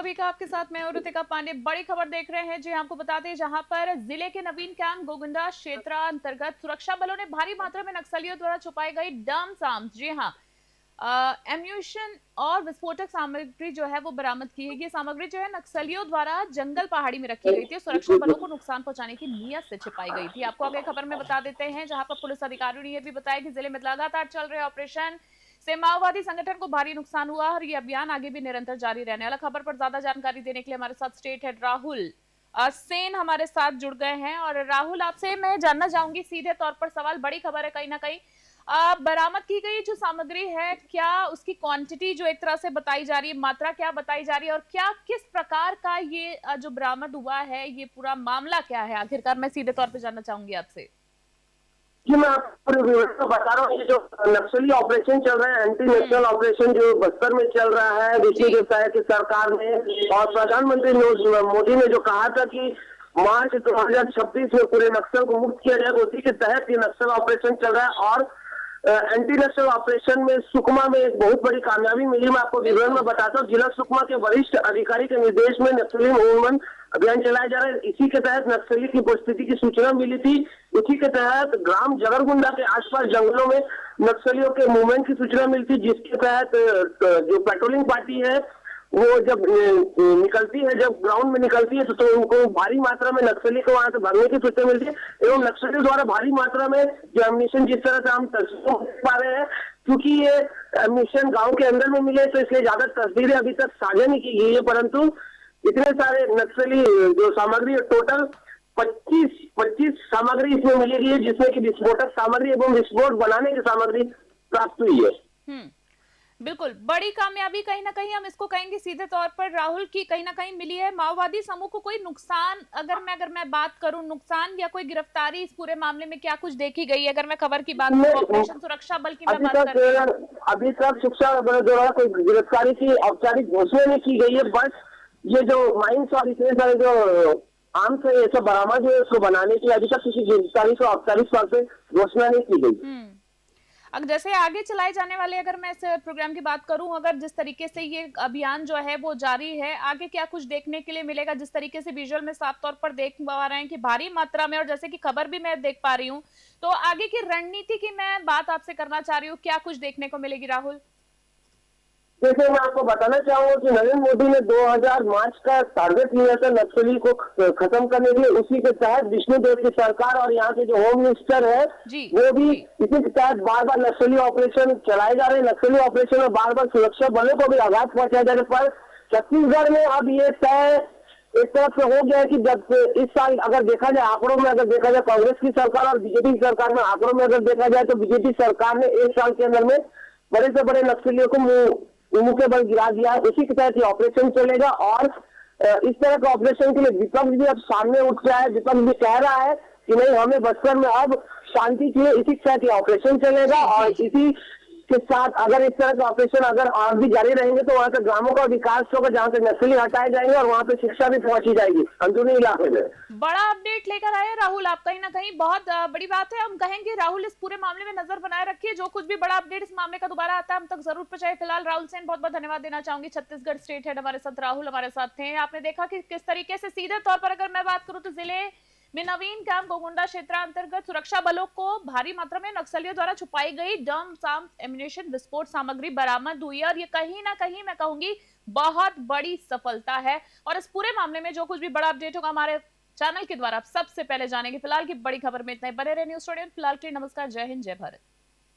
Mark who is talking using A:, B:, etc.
A: सभी का आपके साथ मैं और ऋतिका पांडे। बड़ी खबर देख रहे हैं जी, आपको बता दें जहां पर जिले के नवीन कैंप गोगुंडा क्षेत्र अंतर्गत सुरक्षा बलों ने भारी मात्रा में नक्सलियों द्वारा छुपाई गई डम्स आर्म्स, जी हां, एम्यूनिशन और विस्फोटक सामग्री जो है वो बरामद की है। ये सामग्री जो है नक्सलियों द्वारा जंगल पहाड़ी में रखी गई थी, सुरक्षा बलों को नुकसान पहुंचाने की नीयत से छिपाई गई थी। आपको आगे खबर में बता देते हैं, जहां पर पुलिस अधिकारियों ने यह भी बताया कि जिले में लगातार चल रहे ऑपरेशन से माओवादी संगठन को भारी नुकसान हुआ और ये अभियान आगे भी निरंतर जारी रहने वाला। खबर पर ज्यादा जानकारी देने के लिए हमारे साथ स्टेट हेड राहुल सेन हमारे साथ जुड़ गए हैं। और राहुल, आपसे मैं जानना चाहूंगी सीधे तौर पर सवाल, बड़ी खबर है कहीं ना कहीं, बरामद की गई जो सामग्री है, क्या उसकी क्वांटिटी जो एक तरह से बताई जा रही है, मात्रा क्या बताई जा रही है, और क्या किस प्रकार का ये जो बरामद हुआ है, ये पूरा मामला क्या है आखिरकार, मैं सीधे तौर पर जानना चाहूंगी आपसे।
B: जी, मैं आपको तो बता रहा हूँ, ये जो नक्सली ऑपरेशन चल रहा है, एंटी नक्सल ऑपरेशन जो बस्तर में चल रहा है, देखिए जो है कि सरकार ने और प्रधानमंत्री मोदी ने जो कहा था कि मार्च 2026 में पूरे नक्सल को मुक्त किया जाएगा, उसी के तहत ये नक्सल ऑपरेशन चल रहा है। और एंटी नक्सल ऑपरेशन में सुकमा में एक बहुत बड़ी कामयाबी मिली। मैं आपको विवरण में बताता हूँ। जिला सुकमा के वरिष्ठ अधिकारी के निर्देश में नक्सली उन्मूलन अभियान चलाया जा रहा है। इसी के तहत नक्सली की उपस्थिति की सूचना मिली थी। इसी के तहत ग्राम जगरगुंडा के आसपास जंगलों में नक्सलियों के मूवमेंट की सूचना मिली थी, जिसके तहत जो पेट्रोलिंग पार्टी है वो जब निकलती है, जब ग्राउंड में निकलती है तो उनको भारी मात्रा में नक्सली को वहां से भरने की सूचना मिलती है। एवं नक्सलियों द्वारा भारी मात्रा में जो एम्यूनिशन, जिस तरह से हम तस्वीरों देख पा रहे हैं, क्योंकि ये एम्यूनिशन गांव के अंदर में मिले तो इसलिए ज्यादा तस्वीरें अभी तक साझा नहीं की गई है, परंतु इतने सारे नक्सली जो सामग्री है, टोटल 25 सामग्री इसमें मिलेगी है, जिसमें कि विस्फोटक सामग्री एवं विस्फोट बनाने की सामग्री प्राप्त हुई है।
A: बिल्कुल, बड़ी कामयाबी कहीं ना कहीं हम इसको कहेंगे सीधे तौर पर राहुल की कहीं ना कहीं मिली है। माओवादी समूह को कोई नुकसान, अगर मैं बात करूं, नुकसान या कोई गिरफ्तारी इस पूरे मामले में क्या कुछ देखी गई है? अगर मैं खबर की बात करूं, ऑपरेशन सुरक्षा बल की मैं बात कर रही हूं,
B: अभी तक सुरक्षा बल द्वारा कोई गिरफ्तारी की औपचारिक घोषणा नहीं की गई है। बस ये जो माइंस और इतने सारे जो आर्म्स है, ये सब बरामद है, उसको बनाने की अभी तक किसी गिरफ्तारी को औपचारिक तौर पर घोषणा नहीं की गई।
A: अगर जैसे आगे चलाए जाने वाले, अगर मैं इस प्रोग्राम की बात करूं, अगर जिस तरीके से ये अभियान जो है वो जारी है, आगे क्या कुछ देखने के लिए मिलेगा? जिस तरीके से विजुअल में साफ तौर पर देख पा रहे हैं कि भारी मात्रा में, और जैसे कि खबर भी मैं देख पा रही हूं, तो आगे की रणनीति की मैं बात आपसे करना चाह रही हूँ, क्या कुछ देखने को मिलेगी राहुल?
B: जैसे मैं आपको बताना चाहूंगा कि नरेंद्र मोदी ने 2000 मार्च का टारगेट लिया था नक्सली को खत्म करने के लिए। उसी के तहत विष्णुदेव की सरकार और यहाँ के जो होम मिनिस्टर है वो भी इसी के तहत बार बार नक्सली ऑपरेशन चलाए जा रहे हैं। नक्सली ऑपरेशन में बार बार सुरक्षा बलों को भी आघात पहुंचाया जा रहा है। पर छत्तीसगढ़ में अब ये तय एक तरफ से हो गया है कि जब इस साल अगर देखा जाए आंकड़ों में, अगर देखा जाए कांग्रेस की सरकार और बीजेपी की सरकार में आंकड़ों में अगर देखा जाए तो बीजेपी सरकार ने एक साल के अंदर में बड़े से बड़े नक्सलियों को मुंह के बल गिरा दिया है। इसी के तहत ये ऑपरेशन चलेगा और इस तरह के ऑपरेशन के लिए विपक्ष भी अब सामने उठ रहा है। विपक्ष भी कह रहा है कि नहीं, हमें बस्तर में अब शांति के लिए इसी के तहत ये ऑपरेशन चलेगा। और इसी के साथ अगर इस तरह के ऑपरेशन अगर और भी जारी रहेंगे तो वहाँ के ग्रामों का विकास होगा, जहाँ से नक्सली हटाए जाएंगे और वहाँ पे शिक्षा भी पहुंची जाएगी अंदरूनी इलाके में।
A: बड़ा अपडेट लेकर आए राहुल आप, कहीं ना कहीं बहुत बड़ी बात है। हम कहेंगे राहुल, इस पूरे मामले में नजर बनाए रखिए, जो कुछ भी बड़ा अपडेट इस मामले का दोबारा आता है हम तक जरूर पहुंचाए। फिलहाल राहुल सेन, बहुत बहुत धन्यवाद देना चाहूंगी। छत्तीसगढ़ स्टेट हेड हमारे साथ राहुल हमारे साथ थे। आपने देखा कि किस तरीके से सीधे तौर पर अगर मैं बात करूं तो जिले में नवीन कैंप गोगुंडा क्षेत्र अंतर्गत सुरक्षा बलों को भारी मात्रा में नक्सलियों द्वारा छुपाई गई डम्स आर्म्स, एम्यूनिशन, विस्फोट सामग्री बरामद हुई है। और ये कहीं ना कहीं मैं कहूंगी बहुत बड़ी सफलता है। और इस पूरे मामले में जो कुछ भी बड़ा अपडेट होगा हमारे चैनल के द्वारा आप सबसे पहले जानेंगे। फिलहाल की बड़ी खबर में इतना ही। बने रहे न्यूज़ स्टूडियो। फिलहाल के लिए नमस्कार, जय हिंद, जय भारत।